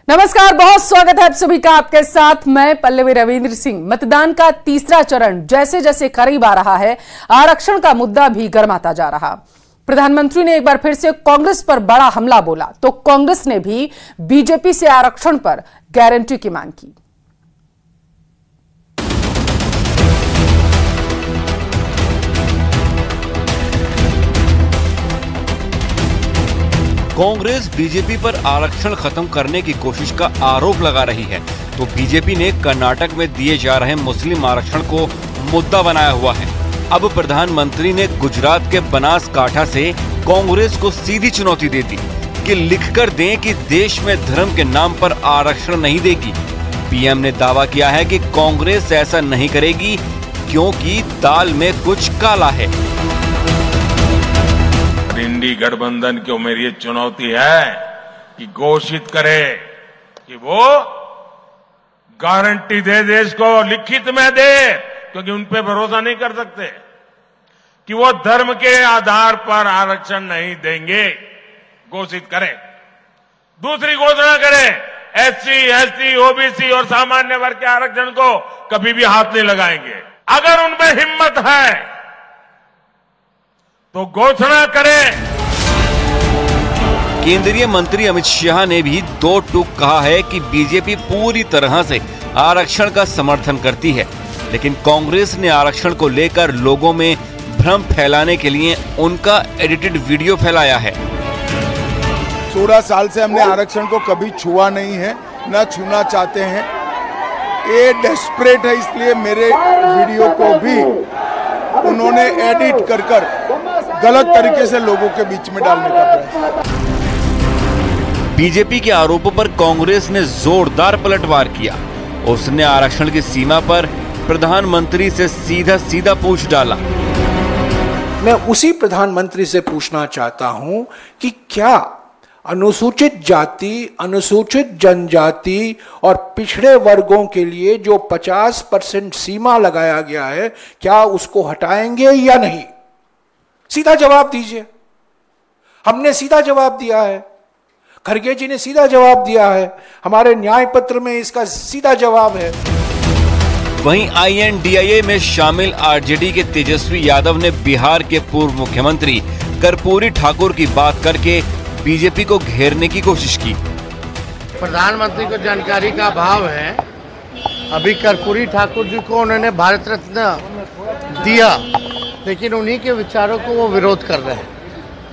नमस्कार, बहुत स्वागत है आप सभी का। आपके साथ मैं पल्लवी रविंद्र सिंह। मतदान का तीसरा चरण जैसे जैसे करीब आ रहा है, आरक्षण का मुद्दा भी गर्माता जा रहा। प्रधानमंत्री ने एक बार फिर से कांग्रेस पर बड़ा हमला बोला तो कांग्रेस ने भी बीजेपी से आरक्षण पर गारंटी की मांग की। कांग्रेस बीजेपी पर आरक्षण खत्म करने की कोशिश का आरोप लगा रही है तो बीजेपी ने कर्नाटक में दिए जा रहे मुस्लिम आरक्षण को मुद्दा बनाया हुआ है। अब प्रधानमंत्री ने गुजरात के बनासकांठा से कांग्रेस को सीधी चुनौती दे दी कि लिखकर दें कि देश में धर्म के नाम पर आरक्षण नहीं देगी। पीएम ने दावा किया है कि कांग्रेस ऐसा नहीं करेगी क्योंकि दाल में कुछ काला है। इंडी गठबंधन को मेरी ये चुनौती है कि घोषित करे कि वो गारंटी दे, देश को लिखित में दे, क्योंकि उन पे भरोसा नहीं कर सकते कि वो धर्म के आधार पर आरक्षण नहीं देंगे। घोषित करे। दूसरी घोषणा करे, एससी, एसटी, ओबीसी और सामान्य वर्ग के आरक्षण को कभी भी हाथ नहीं लगाएंगे। अगर उनमें हिम्मत है तो घोषणा करें। केंद्रीय मंत्री अमित शाह ने भी दो टूक कहा है कि बीजेपी पूरी तरह से आरक्षण का समर्थन करती है, लेकिन कांग्रेस ने आरक्षण को लेकर लोगों में भ्रम फैलाने के लिए उनका एडिटेड वीडियो फैलाया है। 16 साल से हमने आरक्षण को कभी छुआ नहीं है, न छूना चाहते हैं। ये डेस्परेट है, इसलिए मेरे वीडियो को भी उन्होंने एडिट कर गलत तरीके से लोगों के बीच में डालने का प्रयास। बीजेपी के आरोपों पर कांग्रेस ने जोरदार पलटवार किया। उसने आरक्षण की सीमा पर प्रधानमंत्री से सीधा पूछ डाला। मैं उसी प्रधानमंत्री से पूछना चाहता हूं कि क्या अनुसूचित जाति, अनुसूचित जनजाति और पिछड़े वर्गों के लिए जो 50% सीमा लगाया गया है, क्या उसको हटाएंगे या नहीं? सीधा जवाब दीजिए। हमने सीधा जवाब दिया है, खड़गे जी ने सीधा जवाब दिया है, हमारे न्याय पत्र में इसका सीधा जवाब है। वहीं INDIA में शामिल आरजेडी के तेजस्वी यादव ने बिहार के पूर्व मुख्यमंत्री कर्पूरी ठाकुर की बात करके बीजेपी को घेरने की कोशिश की। प्रधानमंत्री को जानकारी का अभाव है। अभी कर्पूरी ठाकुर जी को उन्होंने भारत रत्न दिया, लेकिन उन्हीं के विचारों को वो विरोध कर रहे हैं।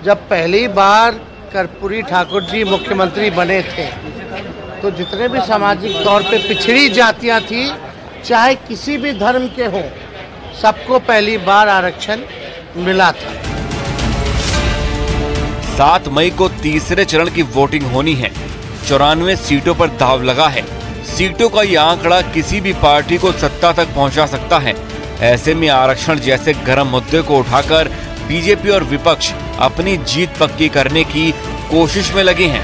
जब पहली बार कर्पूरी ठाकुर जी मुख्यमंत्री बने थे तो जितने भी सामाजिक तौर पे पिछड़ी जातियां थी, चाहे किसी भी धर्म के हों, सबको पहली बार आरक्षण मिला था। 7 मई को तीसरे चरण की वोटिंग होनी है। 94 सीटों पर दाव लगा है। सीटों का यह आंकड़ा किसी भी पार्टी को सत्ता तक पहुंचा सकता है। ऐसे में आरक्षण जैसे गर्म मुद्दे को उठाकर बीजेपी और विपक्ष अपनी जीत पक्की करने की कोशिश में लगे हैं।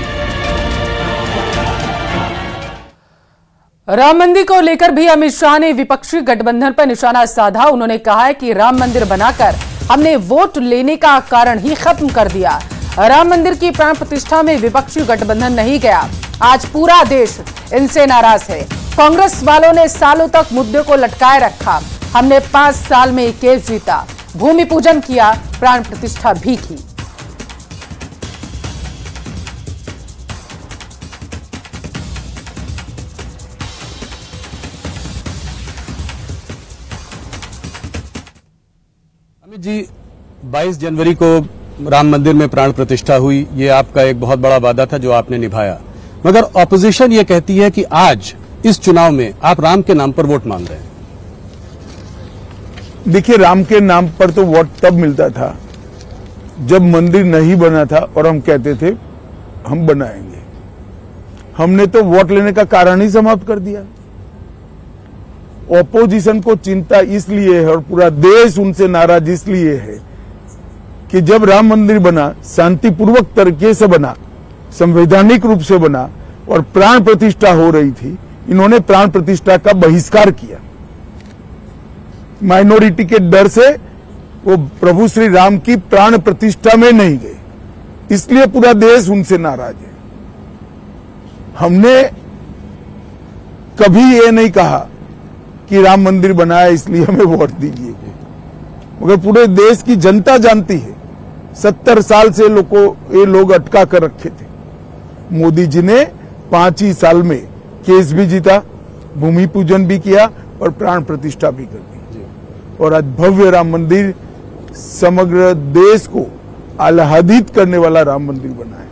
राम मंदिर को लेकर भी अमित शाह ने विपक्षी गठबंधन पर निशाना साधा। उन्होंने कहा है कि राम मंदिर बनाकर हमने वोट लेने का कारण ही खत्म कर दिया। राम मंदिर की प्राण प्रतिष्ठा में विपक्षी गठबंधन नहीं गया। आज पूरा देश इनसे नाराज है। कांग्रेस वालों ने सालों तक मुद्दे को लटकाए रखा। हमने 5 साल में केस जीता, भूमि पूजन किया, प्राण प्रतिष्ठा भी की। अमित जी, 22 जनवरी को राम मंदिर में प्राण प्रतिष्ठा हुई। ये आपका एक बहुत बड़ा वादा था जो आपने निभाया, मगर ऑपोजिशन ये कहती है कि आज इस चुनाव में आप राम के नाम पर वोट मांग रहे हैं। देखिए, राम के नाम पर तो वोट तब मिलता था जब मंदिर नहीं बना था और हम कहते थे हम बनाएंगे। हमने तो वोट लेने का कारण ही समाप्त कर दिया। ऑपोजिशन को चिंता इसलिए है और पूरा देश उनसे नाराज इसलिए है कि जब राम मंदिर बना, शांतिपूर्वक तरीके से बना, संवैधानिक रूप से बना और प्राण प्रतिष्ठा हो रही थी, इन्होंने प्राण प्रतिष्ठा का बहिष्कार किया। माइनॉरिटी के डर से वो प्रभु श्री राम की प्राण प्रतिष्ठा में नहीं गए, इसलिए पूरा देश उनसे नाराज है। हमने कभी ये नहीं कहा कि राम मंदिर बनाया इसलिए हमें वोट दीजिए, मगर पूरे देश की जनता जानती है 70 साल से ये लोग अटका कर रखे थे। मोदी जी ने 5 ही साल में केस भी जीता, भूमि पूजन भी किया और प्राण प्रतिष्ठा भी कर दी, और आज भव्य राम मंदिर समग्र देश को आह्लादित करने वाला राम मंदिर बना है।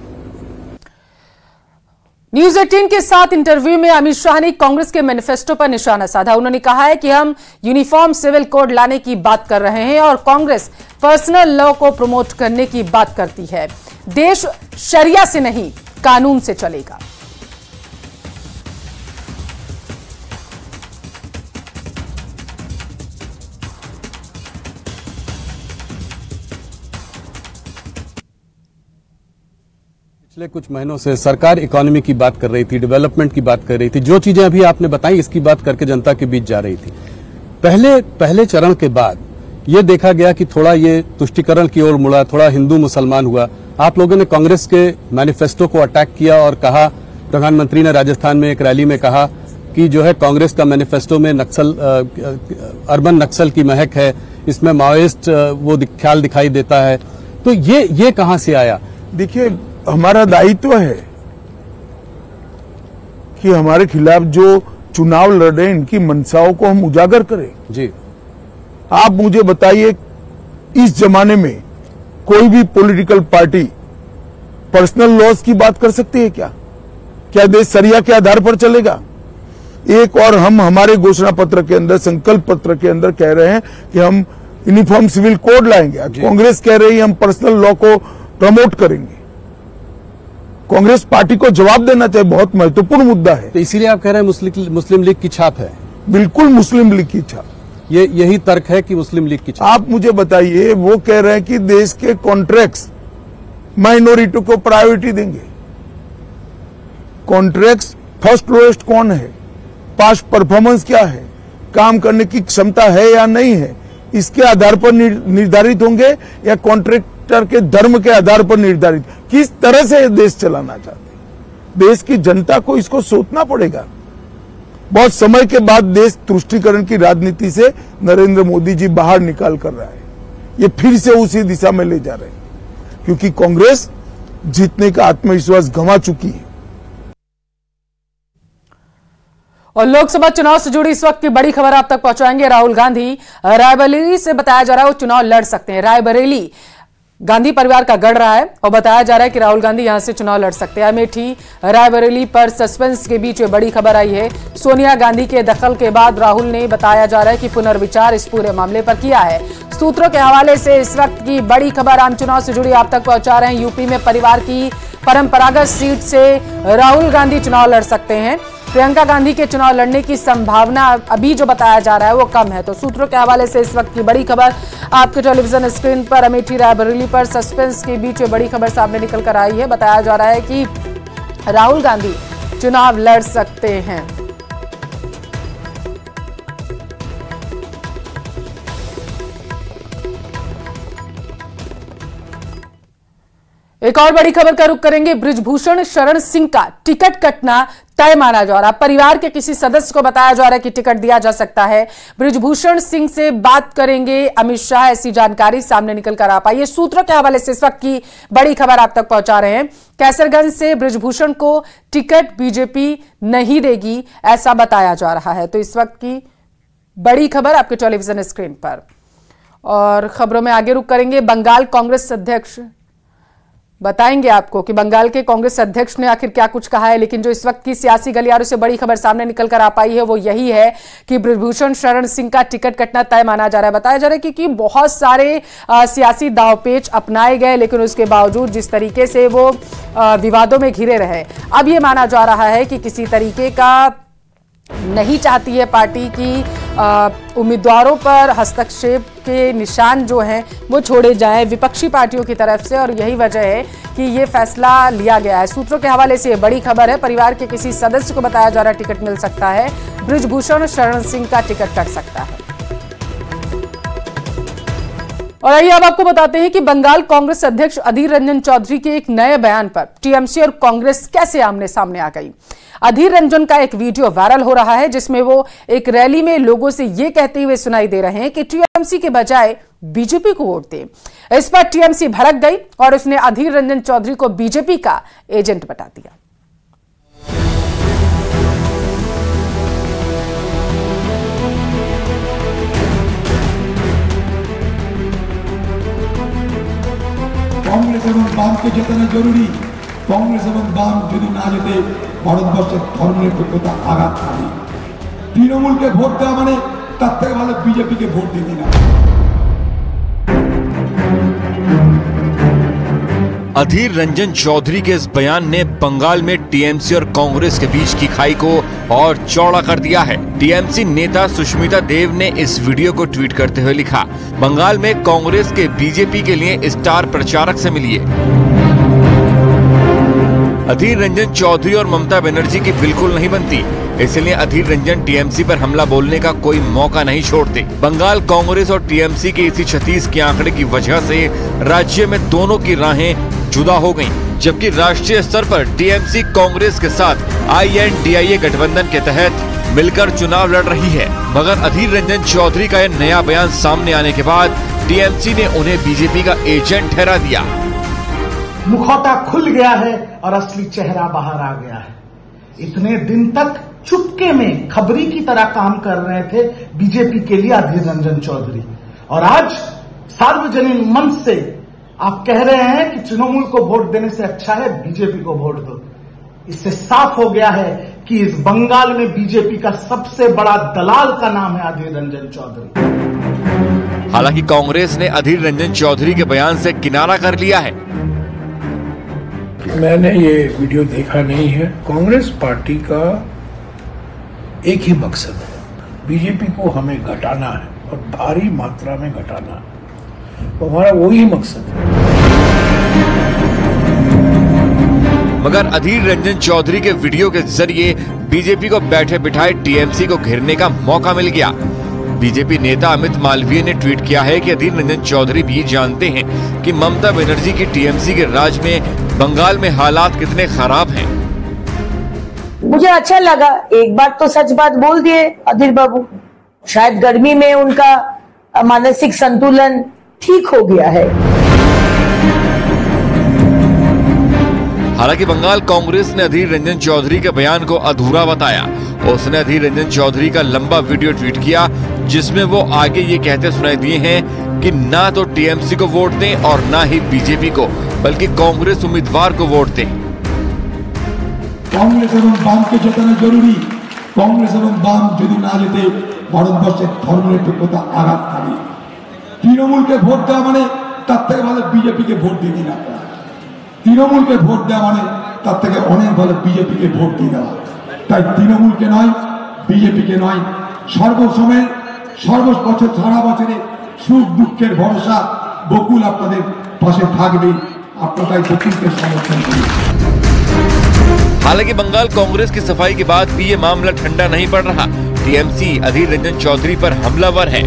न्यूज 18 के साथ इंटरव्यू में अमित शाह ने कांग्रेस के मैनिफेस्टो पर निशाना साधा। उन्होंने कहा है कि हम यूनिफॉर्म सिविल कोड लाने की बात कर रहे हैं और कांग्रेस पर्सनल लॉ को प्रमोट करने की बात करती है। देश शरिया से नहीं, कानून से चलेगा। पिछले कुछ महीनों से सरकार इकोनॉमी की बात कर रही थी, डेवलपमेंट की बात कर रही थी। जो चीजें अभी आपने बताई इसकी बात करके जनता के बीच जा रही थी। पहले चरण के बाद ये देखा गया कि थोड़ा ये तुष्टीकरण की ओर मुड़ा, थोड़ा हिंदू मुसलमान हुआ। आप लोगों ने कांग्रेस के मैनिफेस्टो को अटैक किया और कहा, प्रधानमंत्री ने राजस्थान में एक रैली में कहा कि जो है कांग्रेस का मैनिफेस्टो में अर्बन नक्सल की महक है, इसमें माओइस्ट वो ख्याल दिखाई देता है। तो ये कहां से आया? देखिए, हमारा दायित्व है कि हमारे खिलाफ जो चुनाव लड़े इनकी मंशाओं को हम उजागर करें। जी, आप मुझे बताइए, इस जमाने में कोई भी पॉलिटिकल पार्टी पर्सनल लॉस की बात कर सकती है क्या? क्या देश शरिया के आधार पर चलेगा? एक और हम हमारे घोषणा पत्र के अंदर, संकल्प पत्र के अंदर कह रहे हैं कि हम यूनिफॉर्म सिविल कोड लाएंगे। कांग्रेस कह रही है हम पर्सनल लॉ को प्रमोट करेंगे। कांग्रेस पार्टी को जवाब देना चाहिए, बहुत महत्वपूर्ण मुद्दा है। तो इसीलिए आप कह रहे हैं मुस्लिम लीग की छाप है? बिल्कुल मुस्लिम लीग की छाप। यही तर्क है कि मुस्लिम लीग की छाप। आप मुझे बताइए, वो कह रहे हैं कि देश के कॉन्ट्रैक्ट्स माइनॉरिटी को प्रायोरिटी देंगे। कॉन्ट्रैक्ट्स फर्स्ट लोएस्ट कौन है, पास्ट परफॉर्मेंस क्या है, काम करने की क्षमता है या नहीं है, इसके आधार पर निर्धारित होंगे या कॉन्ट्रैक्टर के धर्म के आधार पर निर्धारित? किस तरह से देश चलाना चाहते हैं? देश की जनता को इसको सोचना पड़ेगा। बहुत समय के बाद देश तुष्टीकरण की राजनीति से नरेंद्र मोदी जी बाहर निकाल कर रहा है। ये फिर से उसी दिशा में ले जा रहे हैं, क्योंकि कांग्रेस जीतने का आत्मविश्वास गंवा चुकी है। और लोकसभा चुनाव से जुड़ी इस वक्त की बड़ी खबर आप तक पहुंचाएंगे। राहुल गांधी रायबरेली से बताया जा रहा है वो चुनाव लड़ सकते हैं। रायबरेली गांधी परिवार का गढ़ रहा है और बताया जा रहा है कि राहुल गांधी यहां से चुनाव लड़ सकते हैं। अमेठी रायबरेली पर सस्पेंस के बीच बड़ी खबर आई है। सोनिया गांधी के दखल के बाद राहुल ने बताया जा रहा है कि पुनर्विचार इस पूरे मामले पर किया है। सूत्रों के हवाले से इस वक्त की बड़ी खबर आम चुनाव से जुड़ी आप तक पहुंचा रहे हैं। यूपी में परिवार की परंपरागत सीट से राहुल गांधी चुनाव लड़ सकते हैं। प्रियंका गांधी के चुनाव लड़ने की संभावना अभी जो बताया जा रहा है वो कम है। तो सूत्रों के हवाले से इस वक्त की बड़ी खबर आपके टेलीविजन स्क्रीन पर। अमेठी रायबरेली पर सस्पेंस के बीच बड़ी खबर सामने निकल कर आई है। बताया जा रहा है कि राहुल गांधी चुनाव लड़ सकते हैं। एक और बड़ी खबर का रुख करेंगे। बृजभूषण शरण सिंह का टिकट कटना तय माना जा रहा है। परिवार के किसी सदस्य को बताया जा रहा है कि टिकट दिया जा सकता है। बृजभूषण सिंह से बात करेंगे अमित शाह, ऐसी जानकारी सामने निकल कर आ पाई है। सूत्रों के हवाले से इस वक्त की बड़ी खबर आप तक पहुंचा रहे हैं। कैसरगंज से बृजभूषण को टिकट बीजेपी नहीं देगी, ऐसा बताया जा रहा है। तो इस वक्त की बड़ी खबर आपके टेलीविजन स्क्रीन पर। और खबरों में आगे रुख करेंगे। बंगाल कांग्रेस अध्यक्ष, बताएंगे आपको कि बंगाल के कांग्रेस अध्यक्ष ने आखिर क्या कुछ कहा है। लेकिन जो इस वक्त की सियासी गलियारों से बड़ी खबर सामने निकल कर आ पाई है वो यही है कि बृजभूषण शरण सिंह का टिकट कटना तय माना जा रहा है। बताया जा रहा है कि बहुत सारे सियासी दावपेच अपनाए गए, लेकिन उसके बावजूद जिस तरीके से वो विवादों में घिरे रहे, अब ये माना जा रहा है कि किसी तरीके का नहीं चाहती है पार्टी की उम्मीदवारों पर हस्तक्षेप के निशान जो हैं वो छोड़े जाएं विपक्षी पार्टियों की तरफ से, और यही वजह है कि ये फैसला लिया गया है। सूत्रों के हवाले से ये बड़ी खबर है। परिवार के किसी सदस्य को बताया जा रहा है टिकट मिल सकता है। बृजभूषण शरण सिंह का टिकट कट सकता है। और आइए अब आपको बताते हैं कि बंगाल कांग्रेस अध्यक्ष अधीर रंजन चौधरी के एक नए बयान पर टीएमसी और कांग्रेस कैसे आमने सामने आ गई। अधीर रंजन का एक वीडियो वायरल हो रहा है जिसमें वो एक रैली में लोगों से ये कहते हुए सुनाई दे रहे हैं कि टीएमसी के बजाय बीजेपी को वोट दे। इस पर टीएमसी भड़क गई और उसने अधीर रंजन चौधरी को बीजेपी का एजेंट बता दिया। कांग्रेस এবং বামকে জেতানো জরুরি। कांग्रेस এবং বাম যদি না জেতে ভারতবর্ষের ধর্মনিরপেক্ষতা আঘাত পাবে। তৃণমূলকে ভোট দেওয়া মানে তার থেকে ভালো বিজেপিকে ভোট দিয়ে দিন। अधीर रंजन चौधरी के इस बयान ने बंगाल में टीएमसी और कांग्रेस के बीच की खाई को और चौड़ा कर दिया है। टीएमसी नेता सुष्मिता देव ने इस वीडियो को ट्वीट करते हुए लिखा, बंगाल में कांग्रेस के बीजेपी के लिए स्टार प्रचारक से मिलिए। अधीर रंजन चौधरी और ममता बनर्जी की बिल्कुल नहीं बनती, इसलिए अधीर रंजन टीएमसी पर हमला बोलने का कोई मौका नहीं छोड़ते। बंगाल कांग्रेस और टीएमसी के इसी 36 के आंकड़े की वजह से राज्य में दोनों की राहें जुदा हो गईं, जबकि राष्ट्रीय स्तर पर टीएमसी कांग्रेस के साथ INDIA गठबंधन के तहत मिलकर चुनाव लड़ रही है। मगर अधीर रंजन चौधरी का यह नया बयान सामने आने के बाद टीएमसी ने उन्हें बीजेपी का एजेंट ठहरा दिया। मुखौटा खुल गया है और असली चेहरा बाहर आ गया है। इतने दिन तक चुपके में खबरी की तरह काम कर रहे थे बीजेपी के लिए अधीर रंजन चौधरी, और आज सार्वजनिक मंच से आप कह रहे हैं कि तृणमूल को वोट देने से अच्छा है बीजेपी को वोट दो। इससे साफ हो गया है कि इस बंगाल में बीजेपी का सबसे बड़ा दलाल का नाम है अधीर रंजन चौधरी। हालांकि कांग्रेस ने अधीर रंजन चौधरी के बयान से किनारा कर लिया है। मैंने ये वीडियो देखा नहीं है। कांग्रेस पार्टी का एक ही मकसद है, बीजेपी को हमें घटाना है और भारी मात्रा में घटाना है, तो हमारा वही मकसद है। मगर अधीर रंजन चौधरी के वीडियो के जरिए बीजेपी को बैठे बिठाए टीएमसी को घेरने का मौका मिल गया। बीजेपी नेता अमित मालवीय ने ट्वीट किया है कि अधीर रंजन चौधरी भी जानते हैं कि ममता बनर्जी की टीएमसी के राज में बंगाल में हालात कितने खराब हैं। मुझे अच्छा लगा, एक बार तो सच बात बोल दिए अधीर बाबू। शायद गर्मी में उनका मानसिक संतुलन ठीक हो गया है। हालांकि बंगाल कांग्रेस ने अधीर रंजन चौधरी के बयान को अधूरा बताया। उसने अधीर रंजन चौधरी का लंबा वीडियो ट्वीट किया जिसमें वो आगे ये कहते सुनाई दिए हैं कि ना तो टीएमसी को वोट दें और ना ही बीजेपी को, बल्कि कांग्रेस उम्मीदवार को वोट दें। कांग्रेस এবং বামকে জেতানো জরুরি। कांग्रेस এবং বাম যদি না জেতে ভারতবর্ষের ধর্মনিরপেক্ষতা আঘাত পাবে। তৃণমূলকে ভোট দেওয়া মানে তার থেকে ভালো বিজেপিকে ভোট দিয়ে দিন। তৃণমূলকে ভোট দেওয়া মানে তার থেকে অনেক ভালো বিজেপিকে ভোট দিয়ে দেওয়া। তাই তৃণমূলকে নয়, বিজেপিকে নয়, সর্বসময় সর্ববছর সারা বছরে সুখ দুঃখের ভরসা বকুল আপনাদের পাশে থাকবে। আপনারা তাই বকুলকে সমর্থন করুন। हालांकि बंगाल कांग्रेस की सफाई के बाद भी ये मामला ठंडा नहीं पड़ रहा। टीएमसी अधीर रंजन चौधरी पर हमलावर है।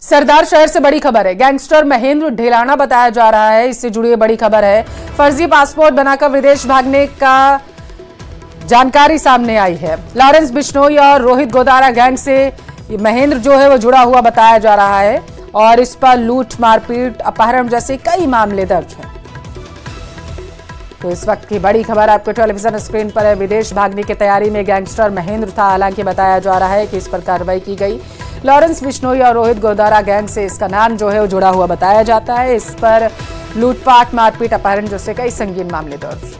सरदार शहर से बड़ी खबर है। गैंगस्टर महेंद्र ढेलाना बताया जा रहा है, इससे जुड़ी बड़ी खबर है। फर्जी पासपोर्ट बनाकर विदेश भागने का जानकारी सामने आई है। लॉरेंस बिश्नोई और रोहित गोदारा गैंग से महेंद्र जो है वो जुड़ा हुआ बताया जा रहा है और इस पर लूट, मारपीट, अपहरण जैसे कई मामले दर्ज हैं। तो इस वक्त की बड़ी खबर आपके टेलीविजन स्क्रीन पर है। विदेश भागने की तैयारी में गैंगस्टर महेंद्र था। हालांकि बताया जा रहा है कि इस पर कार्रवाई की गई। लॉरेंस बिश्नोई और रोहित गोदारा गैंग से इसका नाम जो है वो जुड़ा हुआ बताया जाता है। इस पर लूटपाट, मारपीट, अपहरण जैसे कई संगीन मामले दर्ज।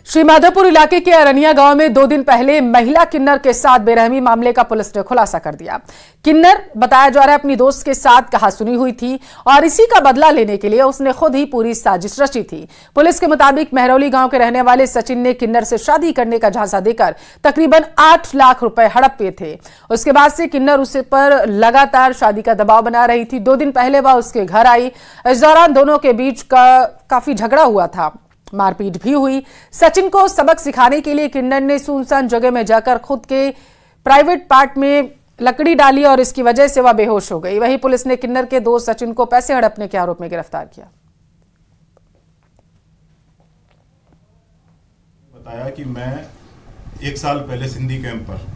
श्रीमाधोपुर इलाके के अरनिया गांव में 2 दिन पहले महिला किन्नर के साथ बेरहमी मामले का पुलिस ने खुलासा कर दिया। किन्नर बताया जा रहा है अपनी दोस्त के साथ कहासुनी हुई थी और इसी का बदला लेने के लिए उसने खुद ही पूरी साजिश रची थी। पुलिस के मुताबिक महरौली गांव के रहने वाले सचिन ने किन्नर से शादी करने का झांसा देकर तकरीबन 8 लाख रुपए हड़प लिए थे। उसके बाद से किन्नर उसे पर लगातार शादी का दबाव बना रही थी। 2 दिन पहले वह उसके घर आई। इस दौरान दोनों के बीच काफी झगड़ा हुआ था मारपीट भी हुई। सचिन को सबक सिखाने के लिए किन्नर ने सुनसान जगह में जाकर खुद के प्राइवेट पार्ट में लकड़ी डाली और इसकी वजह से वह बेहोश हो गई। वहीं पुलिस ने किन्नर के दोस्त सचिन को पैसे हड़पने के आरोप में गिरफ्तार किया। बताया कि मैं 1 साल पहले सिंधी कैंप पर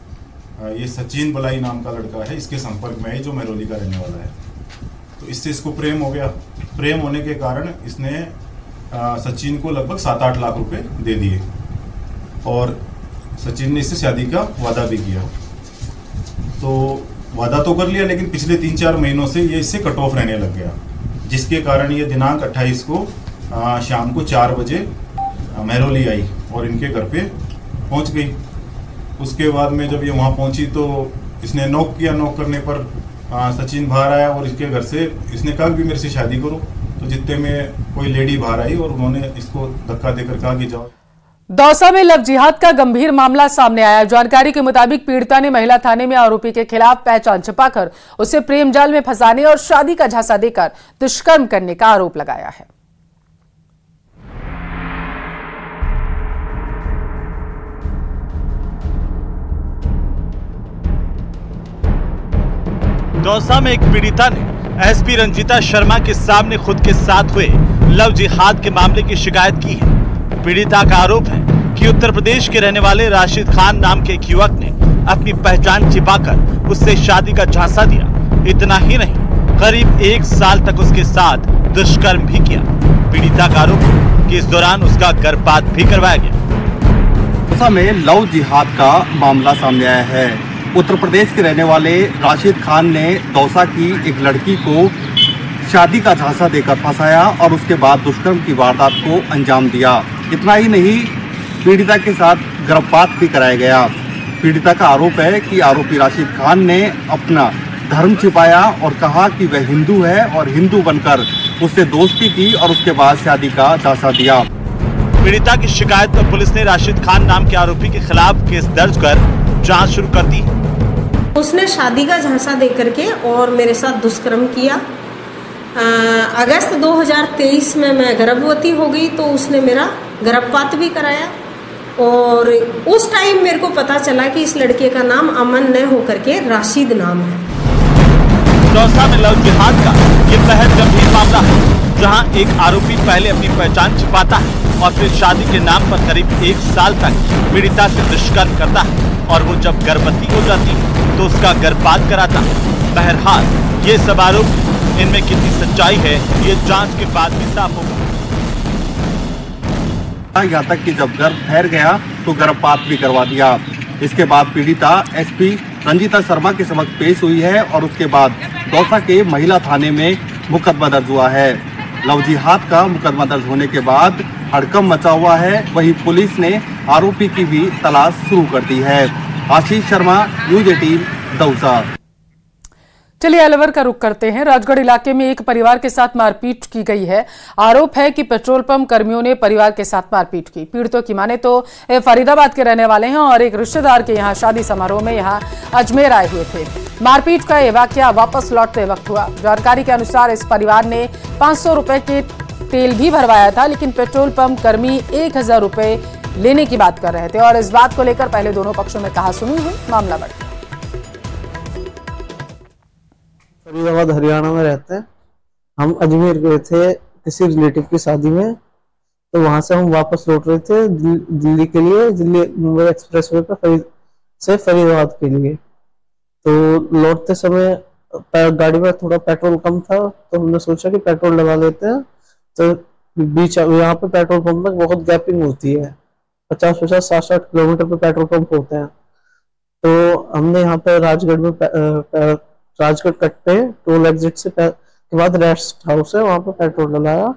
ये सचिन बलाई नाम का लड़का है, इसके संपर्क में है जो महरौली का रहने वाला है। तो इससे इसको प्रेम हो गया। प्रेम होने के कारण इसने सचिन को लगभग 7-8 लाख रुपए दे दिए और सचिन ने इससे शादी का वादा भी किया। तो वादा तो कर लिया, लेकिन पिछले 3-4 महीनों से ये इससे कट ऑफ रहने लग गया, जिसके कारण ये दिनांक 28 को शाम को 4 बजे महरौली आई और इनके घर पे पहुंच गई। उसके बाद में जब ये वहाँ पहुंची तो इसने नॉक किया। नॉक करने पर सचिन बाहर आया और इसके घर से इसने कहा कि मेरे से शादी करो। तो जितने में कोई लेडी बाहर आई और उन्होंने इसको धक्का देकर कहा कि जाओ। दौसा में लव जिहाद का गंभीर मामला सामने आया। जानकारी के मुताबिक पीड़िता ने महिला थाने में आरोपी के खिलाफ पहचान छिपाकर उसे प्रेम जाल में फंसाने और शादी का झांसा देकर दुष्कर्म करने का आरोप लगाया है। दौसा में एक पीड़िता ने एसपी रंजीता शर्मा के सामने खुद के साथ हुए लव जिहाद के मामले की शिकायत की है। पीड़िता का आरोप है कि उत्तर प्रदेश के रहने वाले राशिद खान नाम के एक युवक ने अपनी पहचान छिपाकर उससे शादी का झांसा दिया। इतना ही नहीं, करीब 1 साल तक उसके साथ दुष्कर्म भी किया। पीड़िता का आरोप है कि इस दौरान उसका गर्भपात भी करवाया गया। दौसा में लव जिहाद का मामला सामने आया है। उत्तर प्रदेश के रहने वाले राशिद खान ने दौसा की एक लड़की को शादी का झांसा देकर फंसाया और उसके बाद दुष्कर्म की वारदात को अंजाम दिया। इतना ही नहीं, पीड़िता के साथ गर्भपात भी कराया गया। पीड़िता का आरोप है कि आरोपी राशिद खान ने अपना धर्म छिपाया और कहा कि वह हिंदू है और हिंदू बनकर उससे दोस्ती की और उसके बाद शादी का झांसा दिया। पीड़िता की शिकायत पर पुलिस ने राशिद खान नाम के आरोपी के खिलाफ केस दर्ज कर जांच शुरू कर दी। उसने शादी का झांसा देकर के और मेरे साथ दुष्कर्म किया। अगस्त 2023 में मैं गर्भवती हो गई तो उसने मेरा गर्भपात भी कराया और उस टाइम मेरे को पता चला कि इस लड़के का नाम अमन न होकर के राशिद नाम है। दौसा में लव जिहाद का ये बेहद गंभीर मामला है, जहां एक आरोपी पहले अपनी पहचान छिपाता है और फिर शादी के नाम पर करीब 1 साल तक पीड़िता से दुष्कर्म करता है और वो जब गर्भवती हो जाती है तो उसका गर्भपात कराता है। बहरहाल ये सब आरोप, इनमें कितनी सच्चाई है ये जांच के बाद भी साफ होगा। यहाँ तक कि जब गर्भ फैल गया तो गर्भपात भी करवा दिया। इसके बाद पीड़िता एसपी रंजीता शर्मा के समक्ष पेश हुई है और उसके बाद दौसा के महिला थाने में मुकदमा दर्ज हुआ है। लव जिहाद का मुकदमा दर्ज होने के बाद हड़कंप मचा हुआ है। वहीं पुलिस ने आरोपी की भी तलाश शुरू कर दी है। आशीष शर्मा, न्यूज 18 दौसा। चलिए अलवर का रुख करते हैं। राजगढ़ इलाके में एक परिवार के साथ मारपीट की गई है। आरोप है कि पेट्रोल पंप कर्मियों ने परिवार के साथ मारपीट की। पीड़ितों की माने तो फरीदाबाद के रहने वाले हैं और एक रिश्तेदार के यहां शादी समारोह में यहां अजमेर आए हुए थे। मारपीट का यह वाकया वापस लौटते वक्त हुआ। जानकारी के अनुसार इस परिवार ने 500 रुपए के तेल भी भरवाया था, लेकिन पेट्रोल पंप कर्मी 1000 रुपए लेने की बात कर रहे थे और इस बात को लेकर पहले दोनों पक्षों में कहासुनी हुई। मामला बढ़ा। फरीदाबाद हरियाणा में रहते हैं। हम अजमेर गए थे किसी रिलेटिव की शादी में, तो वहां से हम वापस लौट रहे थे दिल्ली के लिए, दिल्ली मुंबई एक्सप्रेसवे पे फरीदाबाद के लिए। तो लौटते समय गाड़ी में थोड़ा पेट्रोल कम था तो हमने सोचा कि पेट्रोल डलवा लेते हैं। तो बीच यहाँ पे पेट्रोल पंप में बहुत गैपिंग होती है, 50-50, 60-60 किलोमीटर पे पेट्रोल पंप होते हैं। तो हमने यहाँ पे राजगढ़ में राजगढ़ कट पे टोल एग्जिट से के बाद रेस्ट हाउस है, वहां पे पेट्रोल डलाया।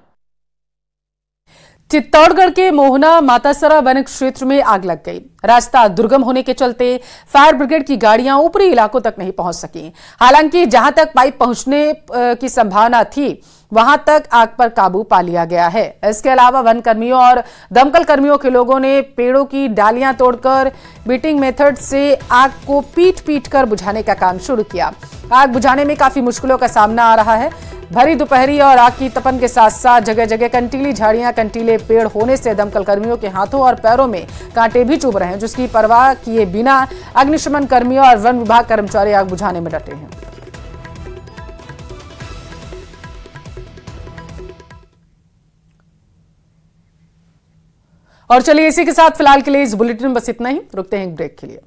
चित्तौड़गढ़ के मोहना मातासरा वन क्षेत्र में आग लग गई। रास्ता दुर्गम होने के चलते फायर ब्रिगेड की गाड़ियां ऊपरी इलाकों तक नहीं पहुंच सकी। हालांकि जहां तक पाइप पहुंचने की संभावना थी वहां तक आग पर काबू पा लिया गया है। इसके अलावा वन कर्मियों और दमकल कर्मियों के लोगों ने पेड़ों की डालियां तोड़कर बीटिंग मेथड से आग को पीट कर बुझाने का काम शुरू किया। आग बुझाने में काफी मुश्किलों का सामना आ रहा है। भरी दोपहरी और आग की तपन के साथ साथ जगह जगह कंटीली झाड़ियां, कंटीले पेड़ होने से दमकल कर्मियों के हाथों और पैरों में कांटे भी चुभ रहे हैं, जिसकी परवाह किए बिना अग्निशमन कर्मियों और वन विभाग कर्मचारी आग बुझाने में डटे हैं। और चलिए इसी के साथ फिलहाल के लिए इस बुलेटिन में बस इतना ही। रुकते हैं एक ब्रेक के लिए।